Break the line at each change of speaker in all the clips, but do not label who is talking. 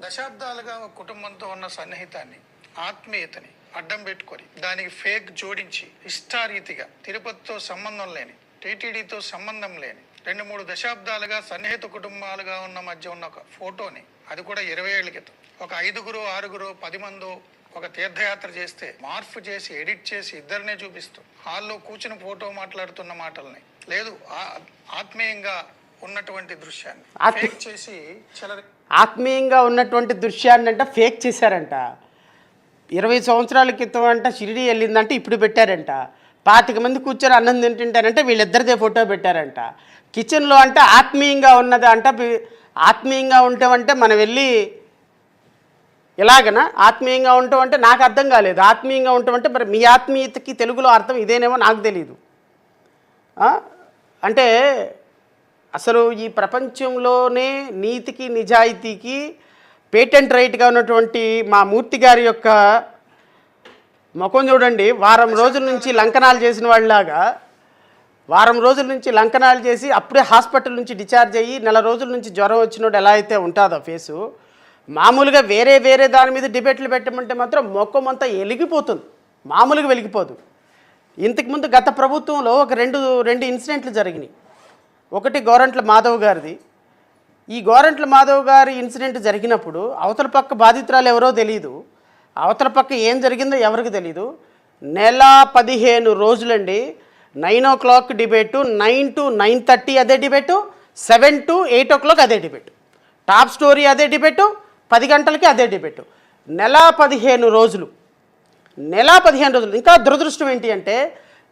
దశాబ్దాలుగా ఒక కుటుంబంతో ఉన్న సన్నిహితాన్ని, ఆత్మీయతని అడ్డం పెట్టుకొని దానికి ఫేక్ జోడించి ఇష్టారీతిగా తిరుపతితో సంబంధం లేని, టీటీడీతో సంబంధం లేని 2-3 దశాబ్దాలుగా సన్నిహిత కుటుంబాలుగా ఉన్న మధ్య ఉన్న ఒక ఫోటోని, అది కూడా 20 ఏళ్ల క్రితం, ఒక 5, 6, 10 మందో ఒక తీర్థయాత్ర చేస్తే మార్పు చేసి ఎడిట్ చేసి ఇద్దరినే చూపిస్తూ హాల్లో కూర్చుని ఫోటో మాట్లాడుతున్న మాటల్ని, లేదు ఆత్మీయంగా ఉన్నటువంటి దృశ్యాన్ని ఫేక్ చేసి
ఆత్మీయంగా ఉన్నటువంటి దృశ్యాన్ని అంట ఫేక్ చేశారంట. 20 సంవత్సరాల క్రితం అంట షిరిడి వెళ్ళిందంటే ఇప్పుడు పెట్టారంట. 25 మంది కూర్చొని అన్నం తింటుంటారంటే వీళ్ళిద్దరిదే ఫోటో పెట్టారంట. కిచెన్లో అంటే ఆత్మీయంగా ఉన్నది అంట. ఆత్మీయంగా ఉంటామంటే మనం వెళ్ళి ఎలాగనా ఆత్మీయంగా ఉంటాం అంటే నాకు అర్థం కాలేదు. ఆత్మీయంగా ఉంటామంటే మరి మీ ఆత్మీయతకి తెలుగులో అర్థం ఇదేనేమో నాకు తెలీదు. అంటే అసలు ఈ ప్రపంచంలోనే నీతికి నిజాయితీకి పేటెంట్ రైట్గా ఉన్నటువంటి మా మూర్తి గారి యొక్క ముఖం చూడండి. వారం రోజుల నుంచి లంకనాలు చేసిన వాళ్ళలాగా, వారం రోజుల నుంచి లంకనాలు చేసి అప్పుడే హాస్పిటల్ నుంచి డిశ్చార్జ్ అయ్యి నెల రోజుల నుంచి జ్వరం వచ్చినోడు ఎలా అయితే ఉంటుందో ఫేసు, మామూలుగా వేరే దాని మీద డిబేట్లు పెట్టమంటే మాత్రం ముఖం అంతా వెలిగిపోతుంది, మామూలుగా వెలిగిపోదు. ఇంతకుముందు గత ప్రభుత్వంలో ఒక రెండు ఇన్సిడెంట్లు జరిగినాయి. ఒకటి గోరంట్ల మాధవ్ గారిది. ఈ గోరంట్ల మాధవ్ గారి ఇన్సిడెంట్ జరిగినప్పుడు అవతల పక్క బాధితురాలు ఎవరో తెలియదు, అవతల పక్క ఏం జరిగిందో ఎవరికి తెలీదు. నెల 15 రోజులండి. 9 o'clock డిబేటు, 9 to 9:30 అదే డిబేటు, 7 to 8 o'clock అదే డిబేటు, టాప్ స్టోరీ అదే డిబేటు, 10 గంటలకి అదే డిబేటు. నెల 15 రోజులు. ఇంకా దురదృష్టం ఏంటి అంటే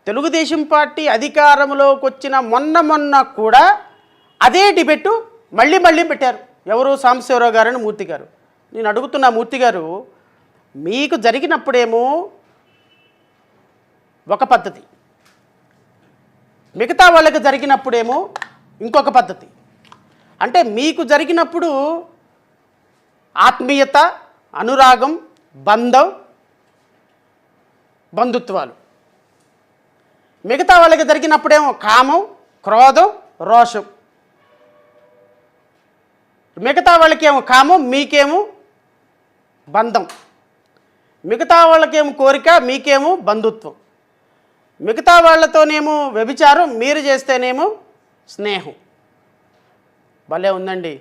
తెలుగుదేశం పార్టీ అధికారంలోకి వచ్చిన మొన్న కూడా అదే డిబేటు మళ్ళీ పెట్టారు. ఎవరు? సాంబశివరావు గారని మూర్తి గారు. నేను అడుగుతున్నా, మూర్తి గారు మీకు జరిగినప్పుడేమో ఒక పద్ధతి, మిగతా వాళ్ళకి జరిగినప్పుడేమో ఇంకొక పద్ధతి. అంటే మీకు జరిగినప్పుడు ఆత్మీయత, అనురాగం, బంధం, బంధుత్వాలు. మిగతా వాళ్ళకి జరిగినప్పుడేమో కామం, క్రోధం, రోషం. మిగతా వాళ్ళకేమో కామం, మీకేమో బంధం. మిగతా వాళ్ళకేమో కోరిక, మీకేమో బంధుత్వం. మిగతా వాళ్ళతోనేమో వ్యభిచారం, మీరు చేస్తేనేమో స్నేహం. భలే ఉందండి.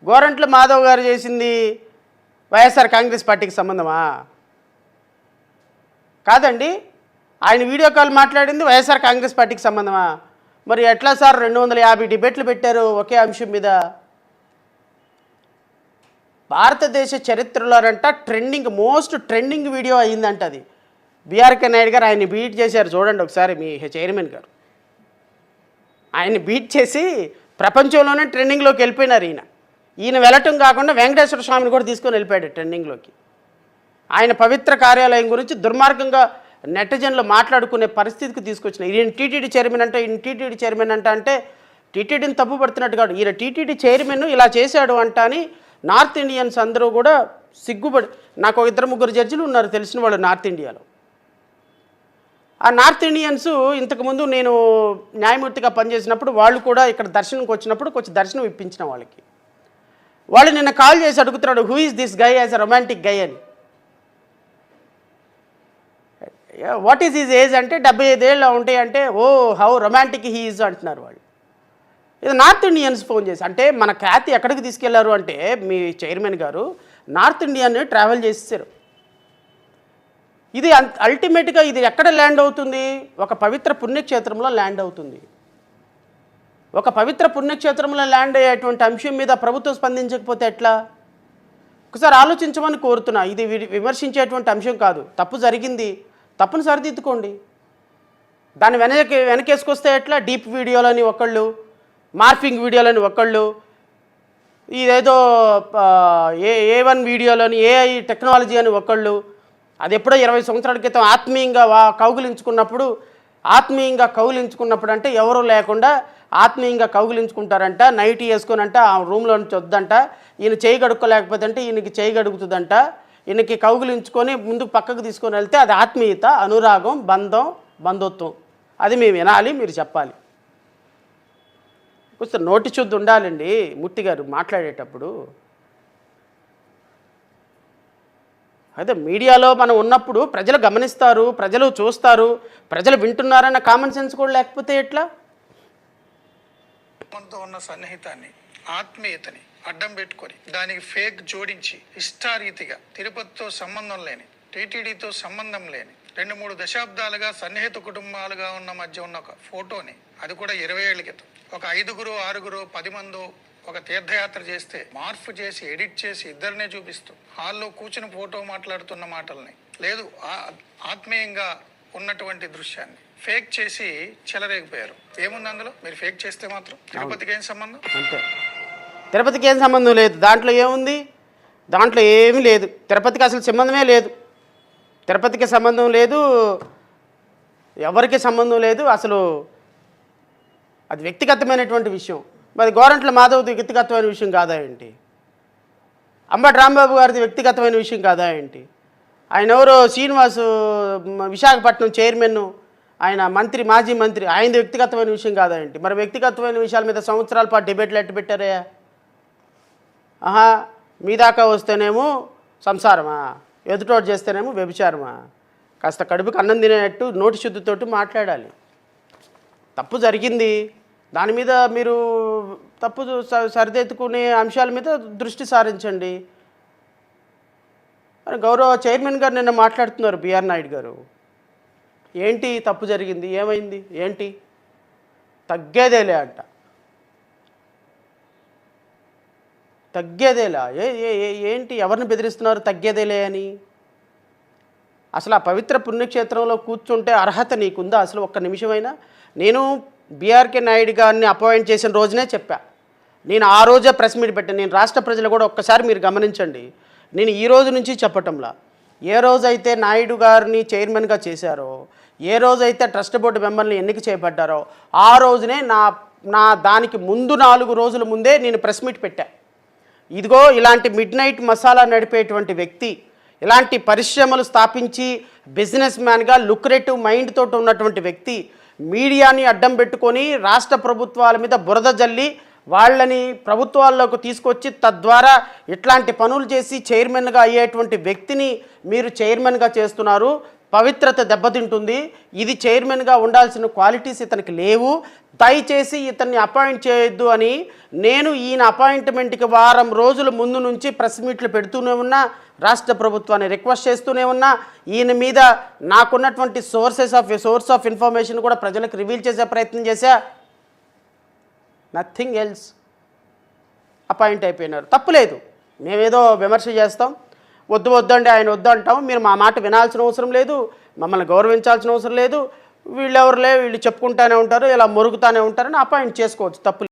గోరంట్ల మాధవ్ గారు చేసింది వైఎస్ఆర్ కాంగ్రెస్ పార్టీకి సంబంధమా? కాదండి. ఆయన వీడియో కాల్ మాట్లాడింది వైఎస్ఆర్ కాంగ్రెస్ పార్టీకి సంబంధమా? మరి ఎట్లా సార్ 250 డిబేట్లు పెట్టారు ఒకే అంశం మీద? భారతదేశ చరిత్రలోనంట మోస్ట్ ట్రెండింగ్ వీడియో అయ్యిందంట అది. బీఆర్కే నాయుడు గారు ఆయన్ని బీట్ చేశారు చూడండి ఒకసారి, మీ చైర్మన్ గారు ఆయన్ని బీట్ చేసి ప్రపంచంలోనే ట్రెండింగ్లోకి వెళ్ళిపోయినారు. ఈయన వెళ్ళటం కాకుండా వెంకటేశ్వర స్వామిని కూడా తీసుకొని వెళ్ళిపోయాడు ట్రెండింగ్లోకి. ఆయన పవిత్ర కార్యాలయం గురించి దుర్మార్గంగా నెటిజన్లు మాట్లాడుకునే పరిస్థితికి తీసుకొచ్చిన ఈయన టీటీడీ చైర్మన్ అంటే టీటీడీని తప్పు పడుతున్నట్టు కాదు, ఈయన టీటీడీ చైర్మన్ ఇలా చేశాడు అంట అని నార్త్ ఇండియన్స్ అందరూ కూడా సిగ్గుపడి. నాకు 2-3 జడ్జిలు ఉన్నారు తెలిసిన వాళ్ళు నార్త్ ఇండియాలో. ఆ నార్త్ ఇండియన్స్ ఇంతకుముందు నేను న్యాయమూర్తిగా పనిచేసినప్పుడు వాళ్ళు కూడా ఇక్కడ దర్శనంకి వచ్చినప్పుడు కొంచెం దర్శనం ఇప్పించిన వాళ్ళకి. వాళ్ళు నిన్న కాల్ చేసి అడుగుతున్నాడు, who is this guy as a romantic guy అని. వాట్ ఈజ్ హిజ్ ఏజ్ అంటే 75 ఏళ్ళు ఉంటాయి అంటే, oh how romantic he is అంటున్నారు వాళ్ళు. ఇది నార్త్ ఇండియన్స్ ఫోన్ చేసి. అంటే మన ఖ్యాతి ఎక్కడికి తీసుకెళ్లారు అంటే మీ చైర్మన్ గారు నార్త్ ఇండియాని ట్రావెల్ చేసేసారు. ఇది అల్టిమేట్గా ఇది ఎక్కడ ల్యాండ్ అవుతుంది? ఒక పవిత్ర పుణ్యక్షేత్రంలో ల్యాండ్ అవుతుంది. ఒక పవిత్ర పుణ్యక్షేత్రంలో ల్యాండ్ అయ్యేటువంటి అంశం మీద ప్రభుత్వం స్పందించకపోతే ఎట్లా? ఒకసారి ఆలోచించమని కోరుతున్నా. ఇది విమర్శించేటువంటి అంశం కాదు. తప్పు జరిగింది, తప్పును సరిదిద్దుకోండి. దాన్ని వెనకేసుకొస్తే ఎట్లా? డీప్ వీడియోలని ఒకళ్ళు, మార్ఫింగ్ వీడియోలని ఒకళ్ళు, ఇదేదో A1 వీడియోలని ఏఐ టెక్నాలజీ అని ఒకళ్ళు. అది ఎప్పుడో 20 సంవత్సరాల క్రితం ఆత్మీయంగా కౌగిలించుకున్నప్పుడు అంటే ఎవరూ లేకుండా ఆత్మీయంగా కౌగిలించుకుంటారంట. నైట్ వేసుకునంట ఆ రూమ్లో నుంచి వద్దంట. ఈయన చేయి గడుక్కోలేకపోతే అంటే ఈయనకి చేయి గడుగుతుందంట. ఈయనకి కౌగిలించుకొని ముందు పక్కకు తీసుకొని వెళ్తే అది ఆత్మీయత, అనురాగం, బంధం, బంధుత్వం. అది మేము వినాలి, మీరు చెప్పాలి. కొంచెం నోటి శుద్ధి ఉండాలండి మూర్తి గారు మాట్లాడేటప్పుడు. అయితే మీడియాలో మనం ఉన్నప్పుడు ప్రజలు గమనిస్తారు, ప్రజలు చూస్తారు, ప్రజలు వింటున్నారన్న కామన్ సెన్స్ కూడా లేకపోతే ఎట్లా?
మనతో ఉన్న సన్నిహితాన్ని, ఆత్మీయతని అడ్డం పెట్టుకొని దానికి ఫేక్ జోడించి ఇష్టారీతిగా తిరుపతితో సంబంధం లేని, టీటీడీతో సంబంధం లేని 2-3 దశాబ్దాలుగా సన్నిహిత కుటుంబాలుగా ఉన్న మధ్య ఉన్న ఒక ఫోటోని, అది కూడా 20 ఏళ్ల క్రితం, ఒక 5గురు 6గురు 10 మందో ఒక తీర్థయాత్ర చేస్తే మార్పు చేసి ఎడిట్ చేసి ఇద్దరినే చూపిస్తూ హాల్లో కూర్చుని ఫోటో మాట్లాడుతున్న మాటల్ని, లేదు ఆత్మీయంగా ఉన్నటువంటి దృశ్యాన్ని ఫేక్ చేసి చెలరేగిపోయారు. ఏముంది అందులో? మీరు ఫేక్ చేస్తే మాత్రం తిరుపతికి ఏం సంబంధం?
అంతే, తిరుపతికి ఏం సంబంధం లేదు. దాంట్లో ఏముంది? దాంట్లో ఏమీ లేదు. తిరుపతికి అసలు సంబంధమే లేదు. తిరుపతికి సంబంధం లేదు, ఎవరికి సంబంధం లేదు. అసలు అది వ్యక్తిగతమైనటువంటి విషయం. మరి గోరంట్ల మాధవ్ది వ్యక్తిగతమైన విషయం కాదా ఏంటి? అంబటి రాంబాబు గారిది వ్యక్తిగతమైన విషయం కాదా ఏంటి? ఆయన ఎవరో శ్రీనివాసు విశాఖపట్నం చైర్మన్, ఆయన మంత్రి, మాజీ మంత్రి, ఆయనది వ్యక్తిగతమైన విషయం కాదా ఏంటి? మరి వ్యక్తిగతమైన విషయాల మీద సంవత్సరాల పాటు డిబేట్లు ఎట్టు పెట్టారయ్యా? ఆహా, మీ దాకా వస్తేనేమో సంసారమా, ఎదుటోటి చేస్తేనేమో వ్యభిచారమా? కాస్త కడుపుకి అన్నం తినేటట్టు నోటి శుద్ధితోటి మాట్లాడాలి. తప్పు జరిగింది, దాని మీద మీరు తప్పు సరిదిద్దుకునే అంశాల మీద దృష్టి సారించండి. గౌరవ చైర్మన్ గారు నిన్న మాట్లాడుతున్నారు, బిఆర్ నాయుడు గారు. ఏంటి తప్పు జరిగింది, ఏమైంది, ఏంటి? తగ్గేదేలే అంట, తగ్గేదేలా. ఏంటి, ఎవరిని బెదిరిస్తున్నారు తగ్గేదేలే అని? అసలు ఆ పవిత్ర పుణ్యక్షేత్రంలో కూర్చుంటే అర్హత నీకుందా అసలు ఒక్క నిమిషమైనా? నేను బిఆర్కే నాయుడు గారిని అపాయింట్ చేసిన రోజునే చెప్పా, నేను ఆ రోజే ప్రెస్ మీట్ పెట్టాను. నేను రాష్ట్ర ప్రజలు కూడా ఒక్కసారి మీరు గమనించండి, నేను ఈ రోజు నుంచి చెప్పటంలా, ఏ రోజైతే నాయుడు గారిని చైర్మన్గా చేశారో, ఏ రోజైతే ట్రస్ట్ బోర్డు మెంబర్ని ఎన్నిక చేయబడ్డారో ఆ రోజునే నా దానికి ముందు 4 రోజుల ముందే నేను ప్రెస్ మీట్ పెట్టా. ఇదిగో ఇలాంటి మిడ్ నైట్ మసాలా నడిపేటువంటి వ్యక్తి, ఇలాంటి పరిశ్రమలు స్థాపించి బిజినెస్ మ్యాన్గా లుక్రేటివ్ మైండ్ తోటి ఉన్నటువంటి వ్యక్తి మీడియాని అడ్డం పెట్టుకొని రాష్ట్ర ప్రభుత్వాల మీద బురద జల్లి వాళ్ళని ప్రభుత్వాల్లోకి తీసుకొచ్చి తద్వారా ఇట్లాంటి పనులు చేసి చైర్మన్గా అయ్యేటువంటి వ్యక్తిని మీరు చైర్మన్గా చేస్తున్నారు. పవిత్రత దెబ్బతింటుంది. ఇది చైర్మన్గా ఉండాల్సిన క్వాలిటీస్ ఇతనికి లేవు. దయచేసి ఇతన్ని అపాయింట్ చేయొద్దు అని నేను ఈయన అపాయింట్మెంట్కి వారం రోజుల ముందు నుంచి ప్రెస్ మీట్లు పెడుతూనే ఉన్నా, రాష్ట్ర ప్రభుత్వాన్ని రిక్వెస్ట్ చేస్తూనే ఉన్నా. ఈయన మీద నాకున్నటువంటి సోర్స్ ఆఫ్ ఇన్ఫర్మేషన్ కూడా ప్రజలకు రివీల్ చేసే ప్రయత్నం చేశా. Nothing else. అపాయింట్ అయిపోయినారు, తప్పులేదు. మేమేదో విమర్శ చేస్తాం, వద్దండి ఆయన వద్దు అంటాం. మీరు మా మాట వినాల్సిన అవసరం లేదు, మమ్మల్ని గౌరవించాల్సిన అవసరం లేదు. వీళ్ళు చెప్పుకుంటూనే ఉంటారు, ఇలా మొరుగుతూనే ఉంటారని అపాయింట్ చేసుకోవచ్చు, తప్పు.